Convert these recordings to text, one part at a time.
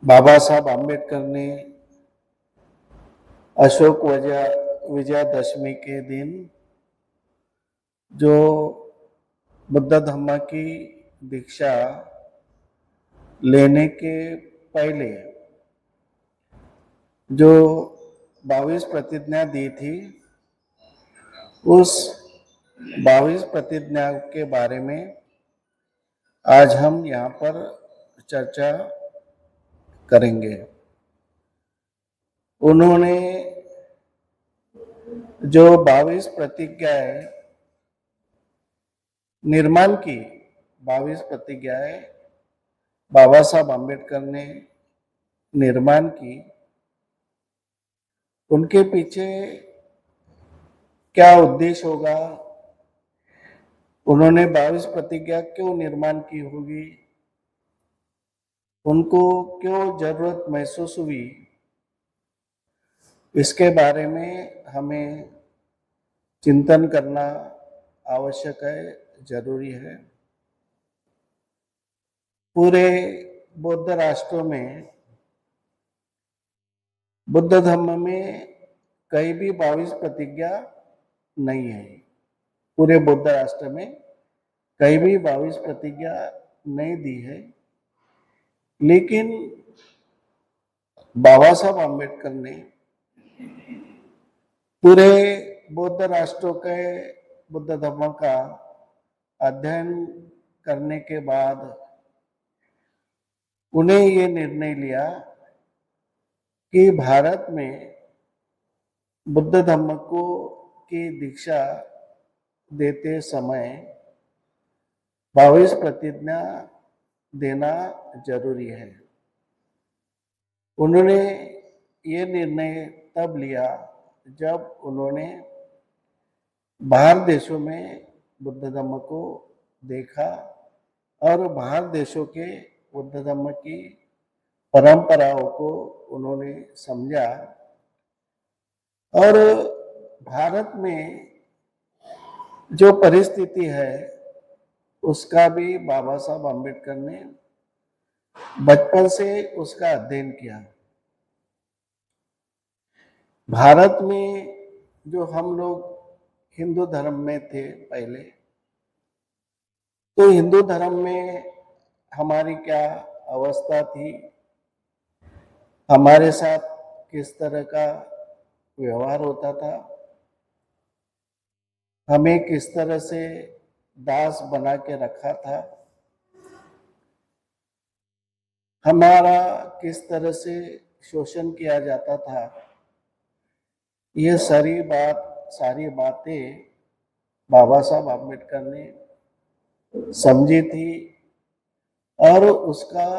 बाबा साहब आम्बेडकर ने अशोक विजयादशमी के दिन जो बुद्ध धम्म की दीक्षा लेने के पहले जो 22 प्रतिज्ञा दी थी, उस 22 प्रतिज्ञा के बारे में आज हम यहाँ पर चर्चा करेंगे। उन्होंने जो 22 प्रतिज्ञाएं निर्माण की, 22 प्रतिज्ञाएं बाबा साहब आम्बेडकर ने निर्माण की, उनके पीछे क्या उद्देश्य होगा, उन्होंने 22 प्रतिज्ञा क्यों निर्माण की होगी, उनको क्यों जरूरत महसूस हुई, इसके बारे में हमें चिंतन करना आवश्यक है, जरूरी है। पूरे बौद्ध राष्ट्रों में, बुद्ध धम्म में कहीं भी 22 प्रतिज्ञा नहीं है। पूरे बौद्ध राष्ट्र में कहीं भी 22 प्रतिज्ञा नहीं दी है, लेकिन बाबा साहब आम्बेडकर ने पूरे बौद्ध राष्ट्रों के बुद्ध धम्म का अध्ययन करने के बाद उन्हें ये निर्णय लिया कि भारत में बुद्ध धम्म को की दीक्षा देते समय 22 प्रतिज्ञा देना जरूरी है। उन्होंने ये निर्णय तब लिया जब उन्होंने बाहर देशों में बुद्ध धम्म को देखा और बाहर देशों के बुद्ध धम्म की परंपराओं को उन्होंने समझा, और भारत में जो परिस्थिति है उसका भी बाबा साहब आम्बेडकर ने बचपन से उसका अध्ययन किया। भारत में जो हम लोग हिंदू धर्म में थे पहले, तो हिंदू धर्म में हमारी क्या अवस्था थी, हमारे साथ किस तरह का व्यवहार होता था, हमें किस तरह से दास बना के रखा था, हमारा किस तरह से शोषण किया जाता था, ये सारी बातें बाबा साहब आम्बेडकर ने समझी थी और उसका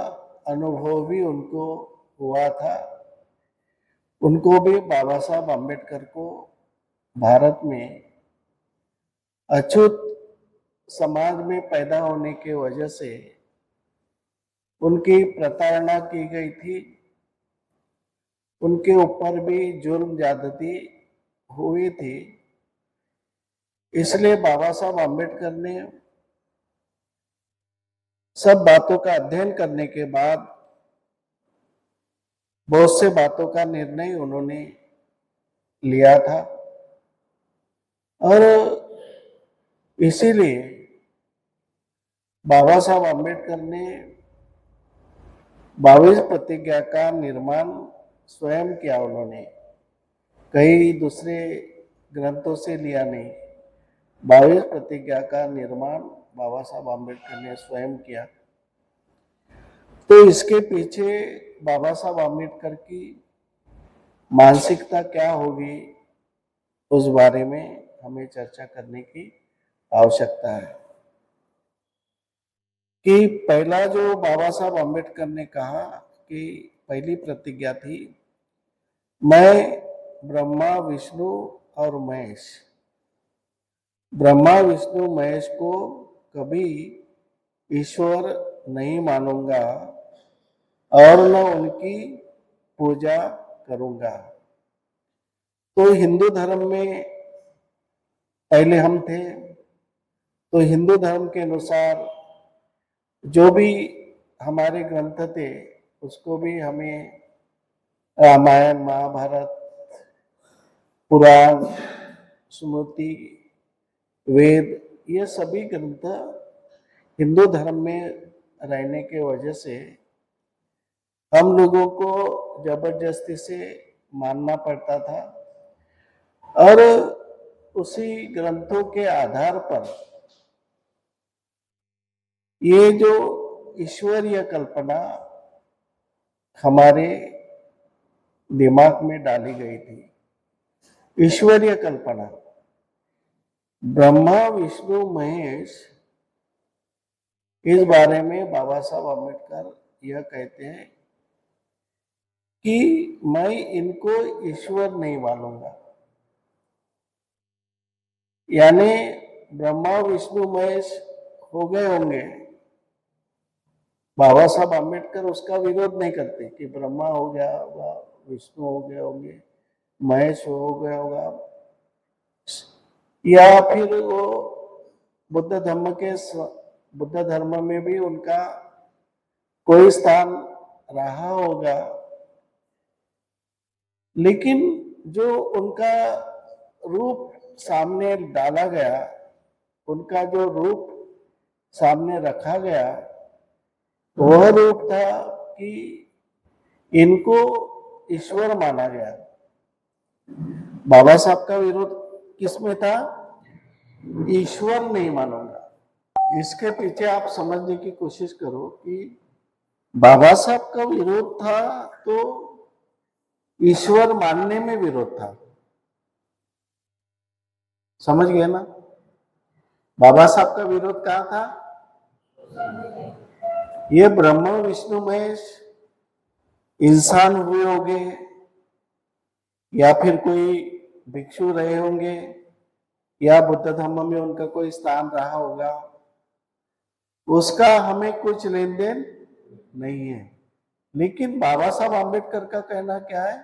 अनुभव भी उनको हुआ था। उनको भी बाबा साहब आम्बेडकर को भारत में अछूत समाज में पैदा होने की वजह से उनकी प्रताड़ना की गई थी, उनके ऊपर भी जुल्म ज्यादती हुई थी। इसलिए बाबा साहब आम्बेडकर ने सब बातों का अध्ययन करने के बाद बहुत से बातों का निर्णय उन्होंने लिया था, और इसीलिए बाबा साहब आम्बेडकर ने 22 प्रतिज्ञा का निर्माण स्वयं किया। उन्होंने कई दूसरे ग्रंथों से लिया नहीं, 22 प्रतिज्ञा का निर्माण बाबा साहब आम्बेडकर ने स्वयं किया। तो इसके पीछे बाबा साहब आम्बेडकर की मानसिकता क्या होगी, उस बारे में हमें चर्चा करने की आवश्यकता है। कि पहला जो बाबा साहब आम्बेडकर ने कहा कि पहली प्रतिज्ञा थी, मैं ब्रह्मा विष्णु और महेश, ब्रह्मा विष्णु महेश को कभी ईश्वर नहीं मानूंगा और न उनकी पूजा करूंगा। तो हिंदू धर्म में पहले हम थे, तो हिंदू धर्म के अनुसार जो भी हमारे ग्रंथ थे उसको भी हमें रामायण, महाभारत, पुराण, स्मृति, वेद, ये सभी ग्रंथ हिंदू धर्म में रहने के वजह से हम लोगों को जबरदस्ती से मानना पड़ता था और उसी ग्रंथों के आधार पर ये जो ईश्वरीय कल्पना हमारे दिमाग में डाली गई थी। ईश्वरीय कल्पना, ब्रह्मा विष्णु महेश, इस बारे में बाबा साहब अम्बेडकर यह कहते हैं कि मैं इनको ईश्वर नहीं मानूंगा। यानी ब्रह्मा विष्णु महेश हो गए होंगे, बाबा साहब अम्बेडकर उसका विरोध नहीं करते कि ब्रह्मा हो गया होगा, विष्णु हो गए होंगे, महेश हो गया होगा, या फिर वो बुद्ध धर्म में भी उनका कोई स्थान रहा होगा, लेकिन जो उनका रूप सामने डाला गया, उनका जो रूप सामने रखा गया, वह रूप था कि इनको ईश्वर माना गया। बाबा साहब का विरोध किसमें था? ईश्वर नहीं मानूंगा। इसके पीछे आप समझने की कोशिश करो कि बाबा साहब का विरोध था तो ईश्वर मानने में विरोध था। समझ गए ना? बाबा साहब का विरोध कहाँ था? ये ब्रह्मा विष्णु महेश इंसान हुए होंगे या फिर कोई भिक्षु रहे होंगे या बुद्ध धर्म में उनका कोई स्थान रहा होगा, उसका हमें कुछ लेन देन नहीं है। लेकिन बाबा साहब आम्बेडकर का कहना क्या है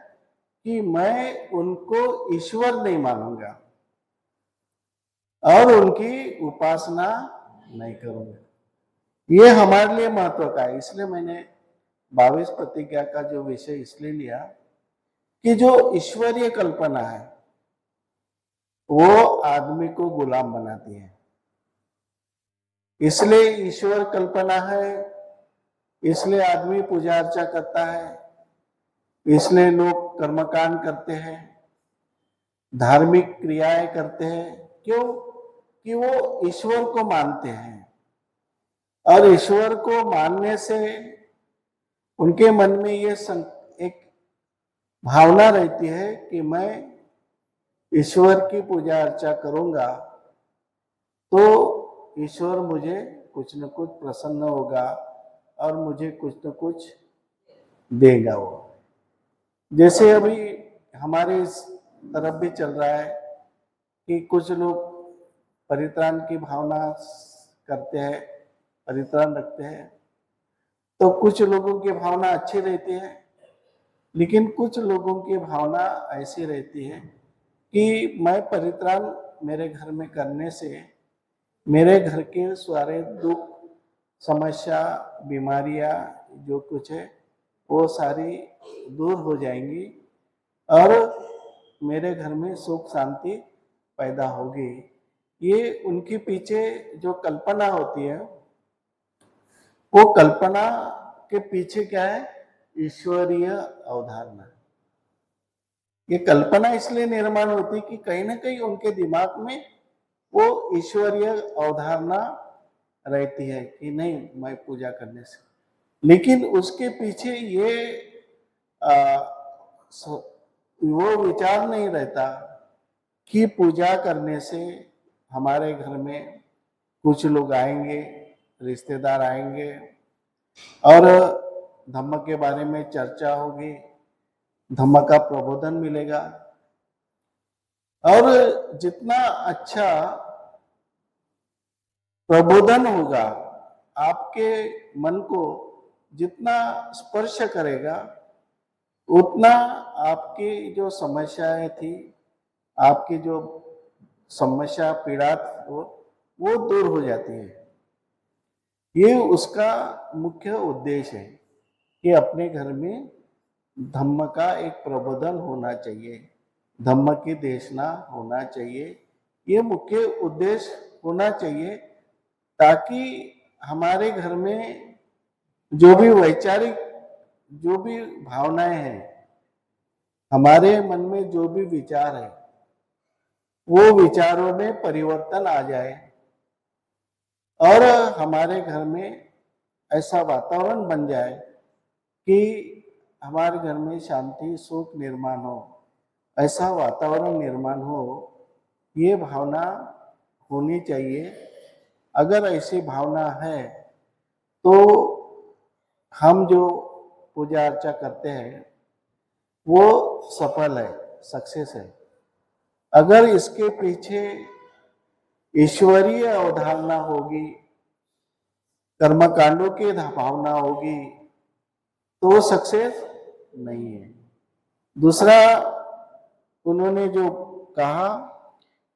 कि मैं उनको ईश्वर नहीं मानूंगा और उनकी उपासना नहीं करूंगा। ये हमारे लिए महत्व का है। इसलिए मैंने 22 प्रतिज्ञा का जो विषय इसलिए लिया कि जो ईश्वरीय कल्पना है वो आदमी को गुलाम बनाती है। इसलिए ईश्वर कल्पना है, इसलिए आदमी पूजा अर्चा करता है, इसलिए लोग कर्मकांड करते हैं, धार्मिक क्रियाएं करते हैं। क्यों? कि वो ईश्वर को मानते हैं और ईश्वर को मानने से उनके मन में ये एक भावना रहती है कि मैं ईश्वर की पूजा अर्चा करूंगा तो ईश्वर मुझे कुछ न कुछ प्रसन्न होगा और मुझे कुछ न कुछ देगा। वो जैसे अभी हमारे इस तरफ भी चल रहा है कि कुछ लोग परित्राण की भावना करते हैं, परित्राण रखते हैं, तो कुछ लोगों की भावना अच्छी रहती है, लेकिन कुछ लोगों की भावना ऐसी रहती है कि मैं परित्राण मेरे घर में करने से मेरे घर के सारे दुख, समस्या, बीमारियां जो कुछ है वो सारी दूर हो जाएंगी और मेरे घर में सुख शांति पैदा होगी। ये उनके पीछे जो कल्पना होती है, वो कल्पना के पीछे क्या है? ईश्वरीय अवधारणा। ये कल्पना इसलिए निर्माण होती कि कहीं ना कहीं उनके दिमाग में वो ईश्वरीय अवधारणा रहती है कि नहीं मैं पूजा करने से, लेकिन उसके पीछे ये वो विचार नहीं रहता कि पूजा करने से हमारे घर में कुछ लोग आएंगे, रिश्तेदार आएंगे और धम्म के बारे में चर्चा होगी, धम्म का प्रबोधन मिलेगा और जितना अच्छा प्रबोधन होगा आपके मन को जितना स्पर्श करेगा उतना आपकी जो समस्याएं थी, आपकी जो समस्या पीड़ा वो दूर हो जाती है। ये उसका मुख्य उद्देश्य है कि अपने घर में धम्म का एक प्रबोधन होना चाहिए, धम्म की देशना होना चाहिए। ये मुख्य उद्देश्य होना चाहिए, ताकि हमारे घर में जो भी वैचारिक जो भी भावनाएं हैं, हमारे मन में जो भी विचार है, वो विचारों में परिवर्तन आ जाए और हमारे घर में ऐसा वातावरण बन जाए कि हमारे घर में शांति सुख निर्माण हो, ऐसा वातावरण निर्माण हो। ये भावना होनी चाहिए। अगर ऐसी भावना है तो हम जो पूजा अर्चा करते हैं वो सफल है, सक्सेस है। अगर इसके पीछे ईश्वरीय अवधारणा होगी, कर्मकांडों की भावना होगी, तो वो सक्सेस नहीं है। दूसरा, उन्होंने जो कहा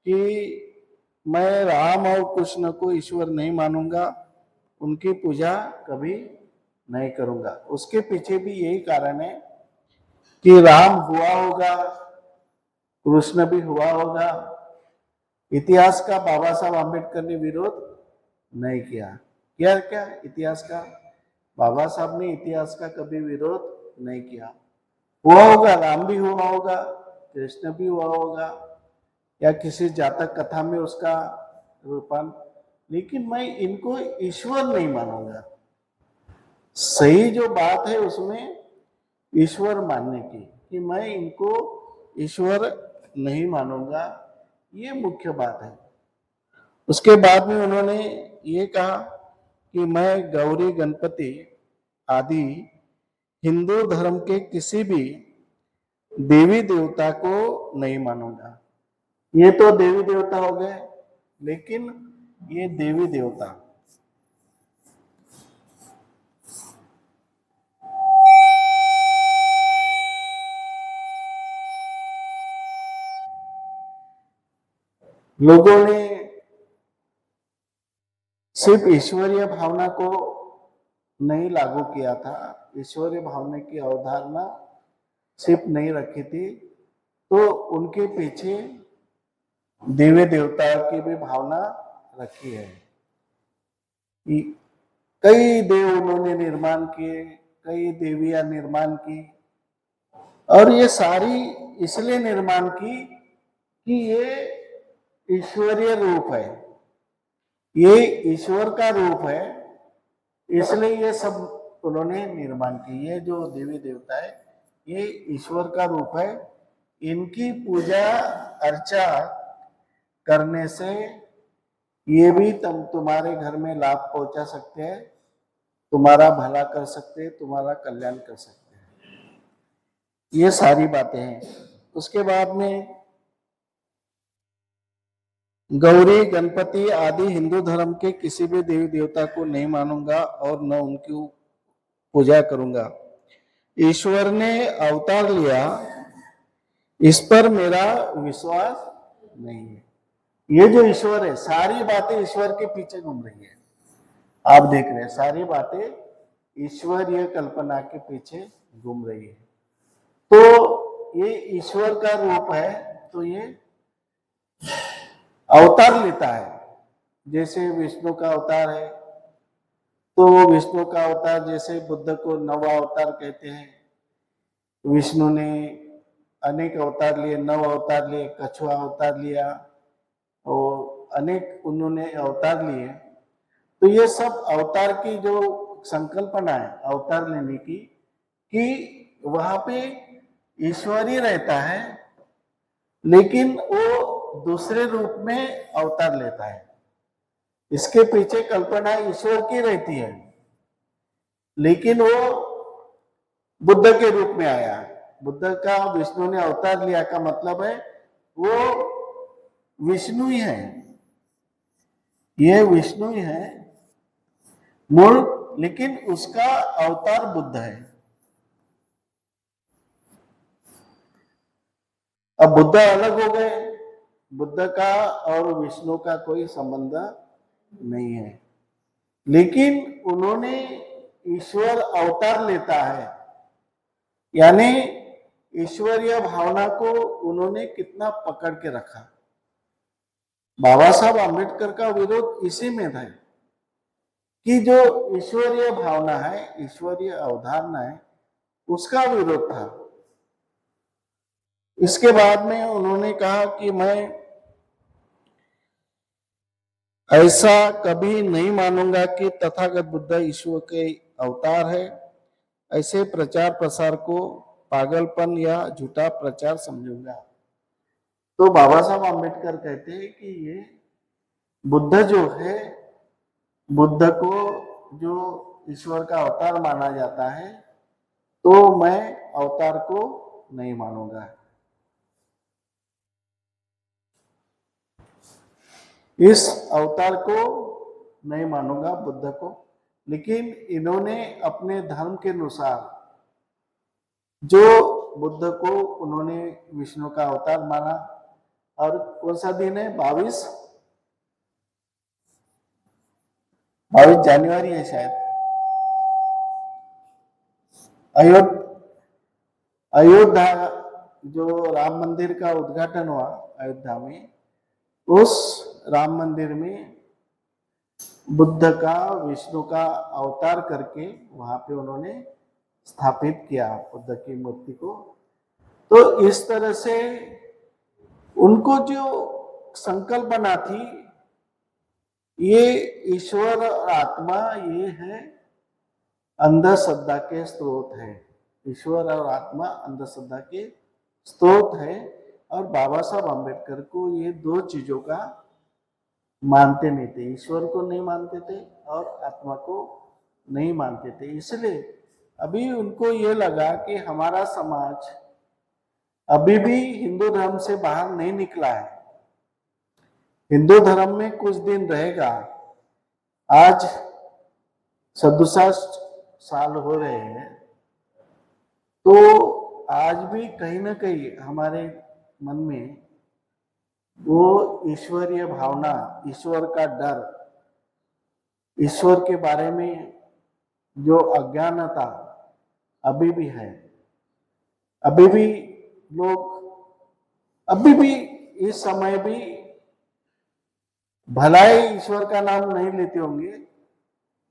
कि मैं राम और कृष्ण को ईश्वर नहीं मानूंगा, उनकी पूजा कभी नहीं करूंगा। उसके पीछे भी यही कारण है कि राम हुआ होगा, कृष्ण भी हुआ होगा, इतिहास का बाबा साहब आम्बेडकर ने विरोध नहीं किया। क्या इतिहास का बाबा साहब ने इतिहास का कभी विरोध नहीं किया। हुआ होगा, राम भी हुआ होगा, कृष्ण भी हुआ होगा, या किसी जातक कथा में उसका रूपान, लेकिन मैं इनको ईश्वर नहीं मानूंगा। सही जो बात है उसमें ईश्वर मानने की, कि मैं इनको ईश्वर नहीं मानूंगा, ये मुख्य बात है। उसके बाद में उन्होंने ये कहा कि मैं गौरी गणपति आदि हिंदू धर्म के किसी भी देवी देवता को नहीं मानूंगा। ये तो देवी देवता हो गए, लेकिन ये देवी देवता लोगों ने सिर्फ ईश्वरीय भावना को नहीं लागू किया था, ईश्वरीय भावना की अवधारणा सिर्फ नहीं रखी थी, तो उनके पीछे देवी देवता की भी भावना रखी है। कई देव उन्होंने निर्माण किए, कई देवियां निर्माण की, और ये सारी इसलिए निर्माण की कि ये ईश्वरीय रूप है, ये ईश्वर का रूप है, इसलिए ये सब उन्होंने निर्माण की। ये जो देवी देवता है ये ईश्वर का रूप है, इनकी पूजा अर्चा करने से ये भी तुम्हारे घर में लाभ पहुंचा सकते हैं, तुम्हारा भला कर सकते हैं, तुम्हारा कल्याण कर सकते हैं। ये सारी बातें हैं। उसके बाद में गौरी गणपति आदि हिंदू धर्म के किसी भी देवी देवता को नहीं मानूंगा और न उनकी पूजा करूंगा। ईश्वर ने अवतार लिया, इस पर मेरा विश्वास नहीं है। ये जो ईश्वर है, सारी बातें ईश्वर के पीछे घूम रही है। आप देख रहे हैं सारी बातें ईश्वरीय कल्पना के पीछे घूम रही है। तो ये ईश्वर का रूप है, तो ये अवतार लेता है। जैसे विष्णु का अवतार है, तो विष्णु का अवतार, जैसे बुद्ध को नवा अवतार कहते हैं, विष्णु ने अनेक अवतार लिए, नव अवतार लिए, कछुआ अवतार लिया और अनेक उन्होंने अवतार लिए। तो ये सब अवतार की जो संकल्पना है अवतार लेने की, कि वहां पे ईश्वरी रहता है, लेकिन वो दूसरे रूप में अवतार लेता है। इसके पीछे कल्पना ईश्वर की रहती है, लेकिन वो बुद्ध के रूप में आया। बुद्ध का विष्णु ने अवतार लिया का मतलब है वो विष्णु ही है, ये विष्णु ही है मूल, लेकिन उसका अवतार बुद्ध है। अब बुद्ध अलग हो गए, बुद्ध का और विष्णु का कोई संबंध नहीं है, लेकिन उन्होंने ईश्वर अवतार लेता है, यानी ईश्वरीय भावना को उन्होंने कितना पकड़ के रखा। बाबा साहब आम्बेडकर का विरोध इसी में था कि जो ईश्वरीय भावना है, ईश्वरीय अवधारणा है, उसका विरोध था। इसके बाद में उन्होंने कहा कि मैं ऐसा कभी नहीं मानूंगा कि तथागत बुद्ध ईश्वर के अवतार है। ऐसे प्रचार प्रसार को पागलपन या झूठा प्रचार समझूंगा। तो बाबा साहब आम्बेडकर कहते हैं कि ये बुद्ध जो है, बुद्ध को जो ईश्वर का अवतार माना जाता है, तो मैं अवतार को नहीं मानूंगा। इस अवतार को नहीं मानूंगा, बुद्ध को। लेकिन इन्होंने अपने धर्म के अनुसार जो बुद्ध को उन्होंने विष्णु का अवतार माना। और कौन सा दिन है? 22 जनवरी है शायद। अयोध्या जो राम मंदिर का उद्घाटन हुआ अयोध्या में, उस राम मंदिर में बुद्ध का विष्णु का अवतार करके वहां पे उन्होंने स्थापित किया बुद्ध की मूर्ति को। तो इस तरह से उनको जो संकल्पना थी, ये ईश्वर और आत्मा ये है अंधश्रद्धा के स्रोत है। ईश्वर और आत्मा अंधश्रद्धा के स्रोत है। और बाबा साहब आम्बेडकर को ये दो चीजों का मानते नहीं थे, ईश्वर को नहीं मानते थे और आत्मा को नहीं मानते थे। इसलिए अभी उनको ये लगा कि हमारा समाज अभी भी हिंदू धर्म से बाहर नहीं निकला है, हिंदू धर्म में कुछ दिन रहेगा। आज 67 साल हो रहे हैं, तो आज भी कहीं ना कहीं हमारे मन में वो ईश्वरीय भावना, ईश्वर का डर, ईश्वर के बारे में जो अज्ञानता अभी भी है। अभी भी लोग, अभी भी इस समय भी भलाई ईश्वर का नाम नहीं लेते होंगे,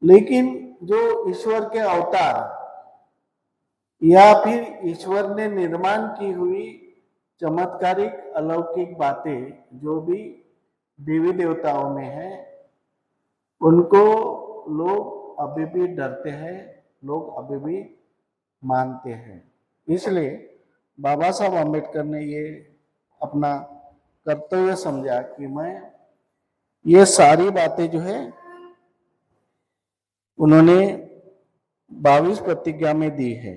लेकिन जो ईश्वर के अवतार या फिर ईश्वर ने निर्माण की हुई चमत्कारिक अलौकिक बातें जो भी देवी देवताओं में है, उनको लोग अभी भी डरते हैं, लोग अभी भी मानते हैं। इसलिए बाबा साहब आम्बेडकर ने ये अपना कर्तव्य समझा कि मैं ये सारी बातें जो है उन्होंने 22 प्रतिज्ञा में दी है।